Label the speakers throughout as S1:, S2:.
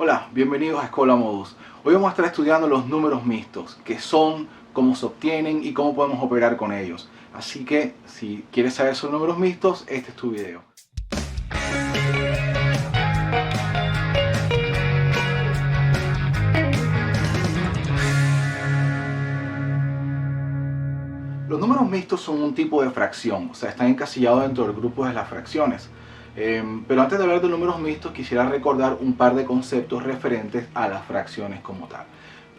S1: Hola, bienvenidos a Escola Modus. Hoy vamos a estar estudiando los números mixtos, qué son, cómo se obtienen y cómo podemos operar con ellos. Así que si quieres saber sobre números mixtos, este es tu video. Los números mixtos son un tipo de fracción, o sea, están encasillados dentro del grupo de las fracciones. Pero antes de hablar de números mixtos, quisiera recordar un par de conceptos referentes a las fracciones como tal.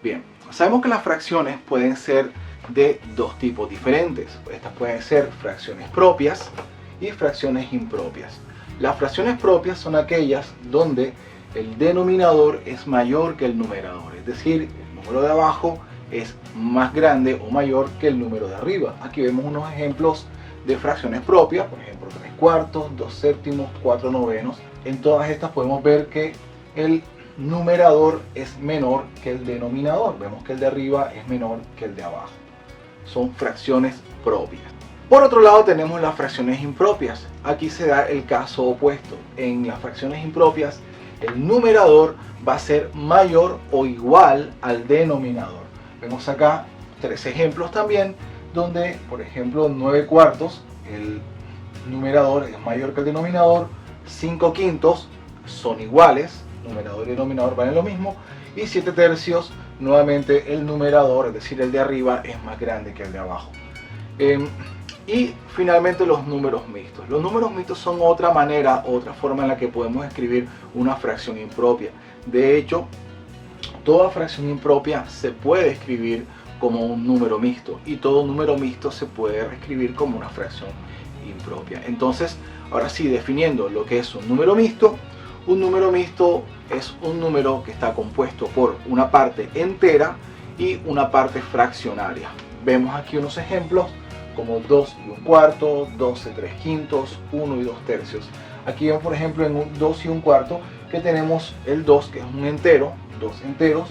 S1: Bien, sabemos que las fracciones pueden ser de dos tipos diferentes. Estas pueden ser fracciones propias y fracciones impropias. Las fracciones propias son aquellas donde el denominador es mayor que el numerador, es decir, el número de abajo es más grande o mayor que el número de arriba. Aquí vemos unos ejemplos de fracciones propias, por ejemplo 3 cuartos, 2 séptimos, 4 novenos. En todas estas podemos ver que el numerador es menor que el denominador. Vemos que el de arriba es menor que el de abajo. Son fracciones propias. Por otro lado tenemos las fracciones impropias. Aquí se da el caso opuesto. En las fracciones impropias el numerador va a ser mayor o igual al denominador. Vemos acá tres ejemplos también donde, por ejemplo, 9 cuartos, el numerador es mayor que el denominador, 5 quintos son iguales, numerador y denominador valen lo mismo, y 7 tercios, nuevamente el numerador, es decir, el de arriba, es más grande que el de abajo. Y finalmente los números mixtos. Los números mixtos son otra manera, otra forma en la que podemos escribir una fracción impropia. De hecho, toda fracción impropia se puede escribir como un número mixto y todo número mixto se puede reescribir como una fracción impropia. Entonces, ahora sí, definiendo lo que es un número mixto es un número que está compuesto por una parte entera y una parte fraccionaria. Vemos aquí unos ejemplos como 2 y 1 cuarto, 12 3 quintos, 1 y 2 tercios. Aquí vemos, por ejemplo, en un 2 y 1 cuarto que tenemos el 2, que es un entero, 2 enteros,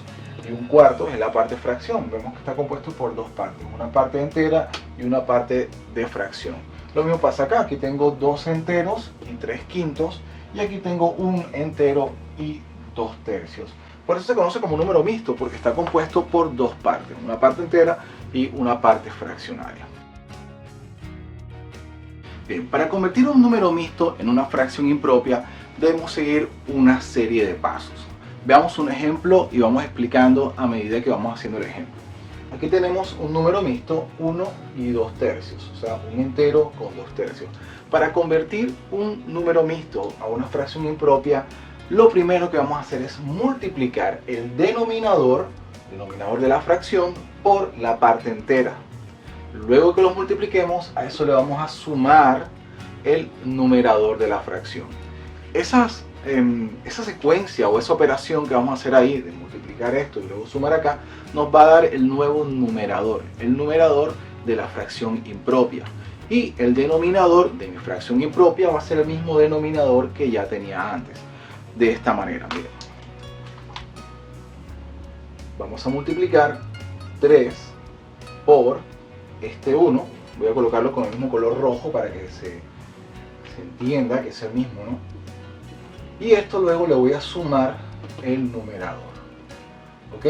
S1: y 1 cuarto es la parte fracción. Vemos que está compuesto por dos partes, una parte entera y una parte de fracción. Lo mismo pasa acá, aquí tengo 2 enteros y 3 quintos, y aquí tengo 1 entero y 2 tercios. Por eso se conoce como número mixto, porque está compuesto por dos partes, una parte entera y una parte fraccionaria. Bien, para convertir un número mixto en una fracción impropia, debemos seguir una serie de pasos. Veamos un ejemplo y vamos explicando a medida que vamos haciendo el ejemplo. Aquí tenemos un número mixto, 1 y 2 tercios, o sea, un entero con 2 tercios. Para convertir un número mixto a una fracción impropia, lo primero que vamos a hacer es multiplicar el denominador de la fracción, por la parte entera. Luego que los multipliquemos, a eso le vamos a sumar el numerador de la fracción. Esa secuencia o esa operación que vamos a hacer ahí, de multiplicar esto y luego sumar acá, nos va a dar el nuevo numerador, el numerador de la fracción impropia. Y el denominador de mi fracción impropia va a ser el mismo denominador que ya tenía antes. De esta manera, miren. Vamos a multiplicar 3 por este 1. Voy a colocarlo con el mismo color rojo para que se entienda que es el mismo, ¿no? Y esto luego le voy a sumar el numerador. ¿Ok?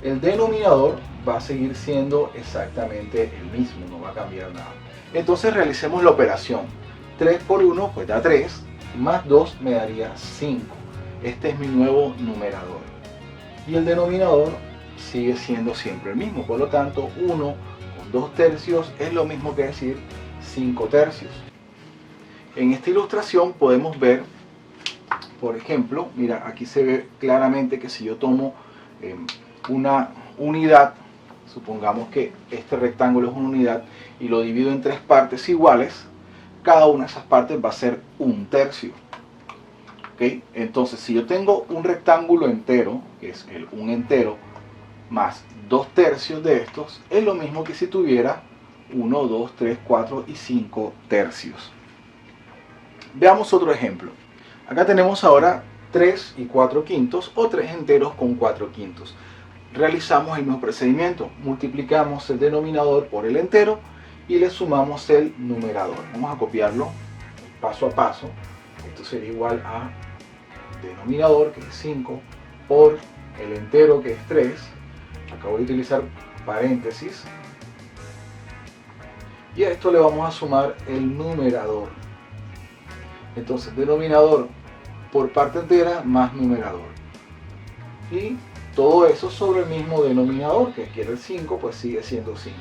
S1: El denominador va a seguir siendo exactamente el mismo, no va a cambiar nada. Entonces realicemos la operación. 3 por 1 pues da 3, más 2 me daría 5. Este es mi nuevo numerador. Y el denominador sigue siendo siempre el mismo, por lo tanto 1 con 2 tercios es lo mismo que decir 5 tercios. En esta ilustración podemos ver, por ejemplo, mira, aquí se ve claramente que si yo tomo una unidad, supongamos que este rectángulo es una unidad, y lo divido en 3 partes iguales, cada una de esas partes va a ser 1 tercio. ¿Okay? Entonces, si yo tengo un rectángulo entero, que es el 1 entero, más 2 tercios de estos, es lo mismo que si tuviera 1, 2, 3, 4 y 5 tercios. Veamos otro ejemplo. Acá tenemos ahora 3 y 4 quintos o 3 enteros con 4 quintos. Realizamos el mismo procedimiento. Multiplicamos el denominador por el entero y le sumamos el numerador. Vamos a copiarlo paso a paso. Esto sería igual a denominador, que es 5, por el entero, que es 3. Acabo de utilizar paréntesis. Y a esto le vamos a sumar el numerador. Entonces, denominador por parte entera más numerador. Y todo eso sobre el mismo denominador, que quiere el 5, pues sigue siendo 5.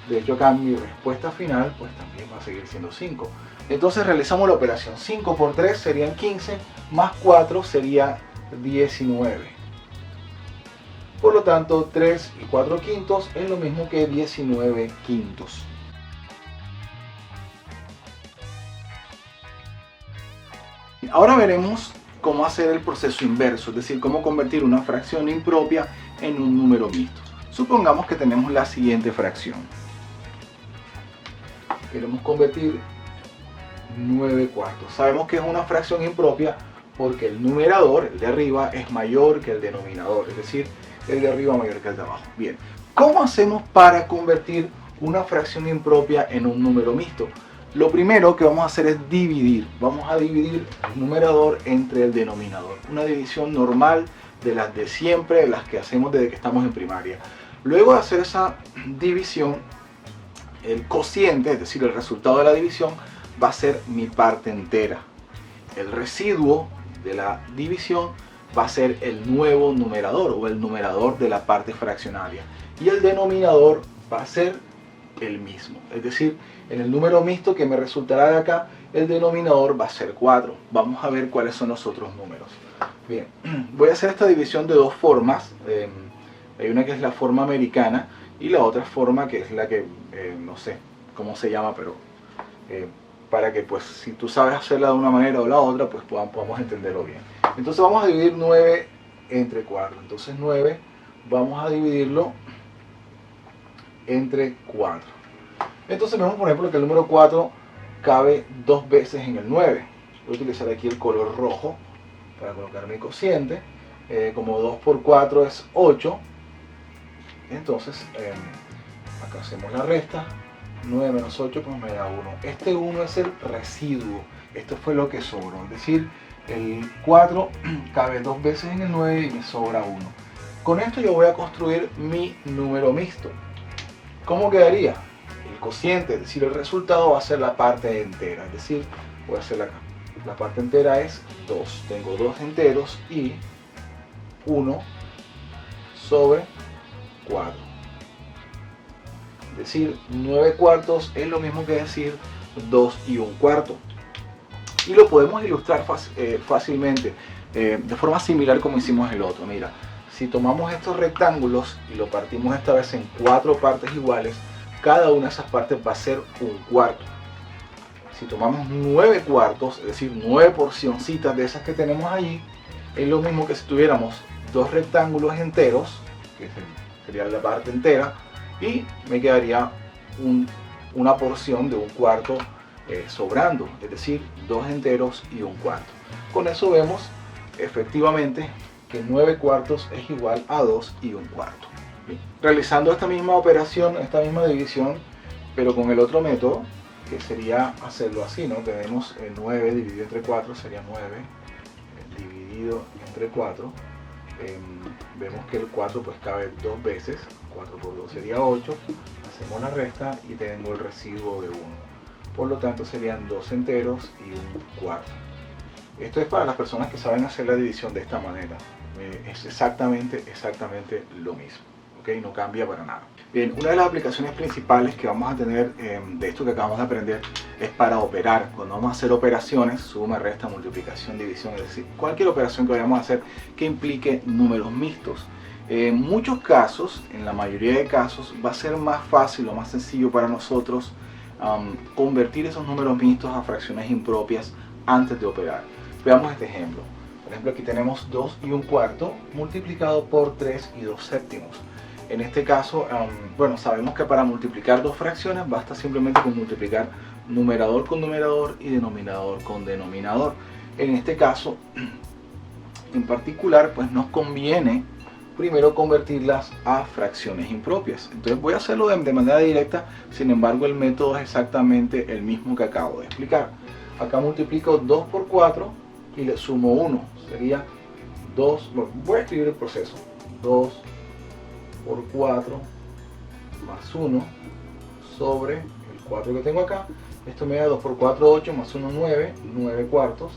S1: De hecho, acá mi respuesta final pues también va a seguir siendo 5. Entonces realizamos la operación. 5 por 3 serían 15, más 4 sería 19. Por lo tanto, 3 y 4 quintos es lo mismo que 19 quintos. Ahora veremos cómo hacer el proceso inverso, es decir, cómo convertir una fracción impropia en un número mixto. Supongamos que tenemos la siguiente fracción. Queremos convertir 9 cuartos. Sabemos que es una fracción impropia porque el numerador, el de arriba, es mayor que el denominador, es decir, el de arriba mayor que el de abajo. Bien, ¿cómo hacemos para convertir una fracción impropia en un número mixto? Lo primero que vamos a hacer es dividir. Vamos a dividir el numerador entre el denominador. Una división normal de las de siempre, de las que hacemos desde que estamos en primaria. Luego de hacer esa división, el cociente, es decir, el resultado de la división, va a ser mi parte entera. El residuo de la división va a ser el nuevo numerador o el numerador de la parte fraccionaria. Y el denominador va a ser el mismo. Es decir, en el número mixto que me resultará de acá, el denominador va a ser 4. Vamos a ver cuáles son los otros números. Bien, voy a hacer esta división de dos formas. Hay una que es la forma americana y la otra forma que es la que no sé cómo se llama, pero para que pues si tú sabes hacerla de una manera o la otra, pues podamos entenderlo bien. Entonces vamos a dividir 9 entre 4. Entonces 9 vamos a dividirlo entre 4. Entonces vemos, por ejemplo, que el número 4 cabe dos veces en el 9. Voy a utilizar aquí el color rojo para colocar mi cociente. Como 2 por 4 es 8. Entonces, acá hacemos la resta. 9 menos 8 pues me da 1. Este 1 es el residuo. Esto fue lo que sobró. Es decir, el 4 cabe dos veces en el 9 y me sobra 1. Con esto yo voy a construir mi número mixto. ¿Cómo quedaría? El cociente, es decir, el resultado va a ser la parte entera. Es decir, voy a hacerla acá. La parte entera es 2. Tengo 2 enteros y 1 sobre 4. Es decir, 9 cuartos es lo mismo que decir 2 y 1 cuarto. Y lo podemos ilustrar fácilmente, de forma similar como hicimos el otro. Mira, si tomamos estos rectángulos y lo partimos esta vez en 4 partes iguales, cada una de esas partes va a ser 1 cuarto. Si tomamos 9 cuartos, es decir, 9 porcioncitas de esas que tenemos allí, es lo mismo que si tuviéramos dos rectángulos enteros, que sería la parte entera, y me quedaría una porción de 1 cuarto sobrando, es decir, 2 enteros y 1 cuarto. Con eso vemos efectivamente que 9 cuartos es igual a 2 y 1 cuarto. Bien. Realizando esta misma operación, esta misma división, pero con el otro método, que sería hacerlo así, ¿no? Tenemos 9 dividido entre 4, sería 9 dividido entre 4. Vemos que el 4 pues cabe dos veces, 4 por 2 sería 8, hacemos la resta y tengo el residuo de 1. Por lo tanto serían 2 enteros y 1 cuarto. Esto es para las personas que saben hacer la división de esta manera. Es exactamente lo mismo, ¿ok? No cambia para nada. Bien, una de las aplicaciones principales que vamos a tener de esto que acabamos de aprender es para operar. Cuando vamos a hacer operaciones, suma, resta, multiplicación, división, es decir, cualquier operación que vayamos a hacer que implique números mixtos. En muchos casos, en la mayoría de casos, va a ser más fácil o más sencillo para nosotros convertir esos números mixtos a fracciones impropias antes de operar. Veamos este ejemplo. Por ejemplo, aquí tenemos 2 y 1 cuarto multiplicado por 3 y 2 séptimos. En este caso, bueno, sabemos que para multiplicar dos fracciones basta simplemente con multiplicar numerador con numerador y denominador con denominador. En este caso, en particular, pues nos conviene primero convertirlas a fracciones impropias. Entonces voy a hacerlo de manera directa, sin embargo el método es exactamente el mismo que acabo de explicar. Acá multiplico 2 por 4 y le sumo 1. Sería 2, bueno, voy a escribir el proceso. 2 por 4 más 1 sobre el 4 que tengo acá. Esto me da 2 por 4, 8, más 1, 9, 9 cuartos.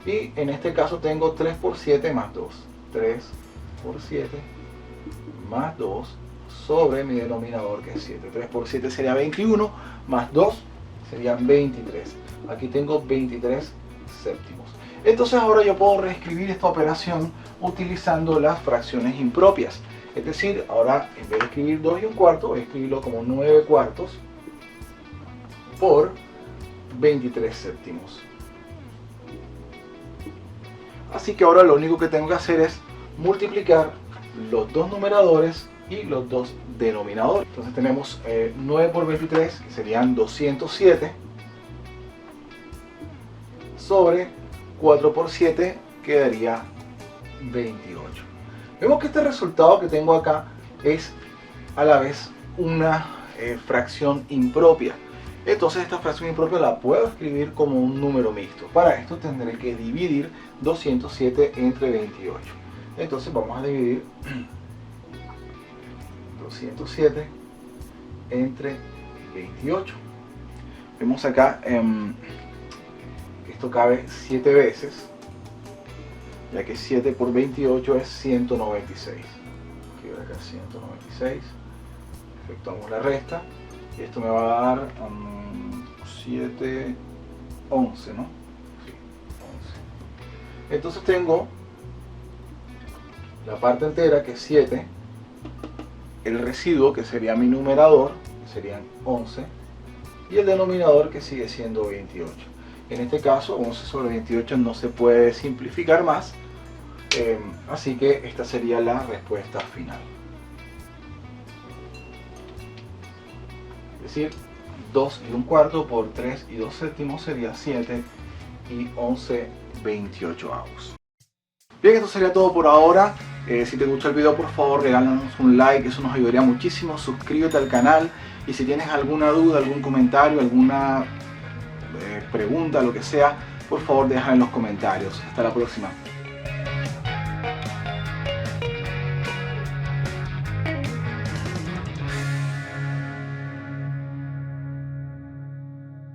S1: Y en este caso tengo 3 por 7 más 2. 3 por 7 más 2 sobre mi denominador que es 7. 3 por 7 sería 21, más 2 serían 23. Aquí tengo 23 séptimos. Entonces ahora yo puedo reescribir esta operación utilizando las fracciones impropias. Es decir, ahora en vez de escribir 2 y un cuarto, voy a escribirlo como 9 cuartos por 23 séptimos. Así que ahora lo único que tengo que hacer es multiplicar los dos numeradores y los dos denominadores. Entonces tenemos 9 por 23, que serían 207, sobre 4 por 7, quedaría 28. Vemos que este resultado que tengo acá es a la vez una fracción impropia. Entonces esta fracción impropia la puedo escribir como un número mixto. Para esto tendré que dividir 207 entre 28. Entonces vamos a dividir 207 entre 28. Vemos acá que esto cabe 7 veces, ya que 7 por 28 es 196. Aquí voy acá 196. Efectuamos la resta. Y esto me va a dar 7, 11, ¿no? Sí, 11. Entonces tengo la parte entera que es 7, el residuo que sería mi numerador, que serían 11, y el denominador que sigue siendo 28. En este caso 11 sobre 28 no se puede simplificar más, así que esta sería la respuesta final. Es decir, 2 y un cuarto por 3 y 2 séptimos sería 7 y 11 28avos. Bien, esto sería todo por ahora. Si te gustó el video, por favor regálanos un like, eso nos ayudaría muchísimo. Suscríbete al canal y si tienes alguna duda, algún comentario, alguna pregunta, lo que sea, por favor déjala en los comentarios. Hasta la próxima.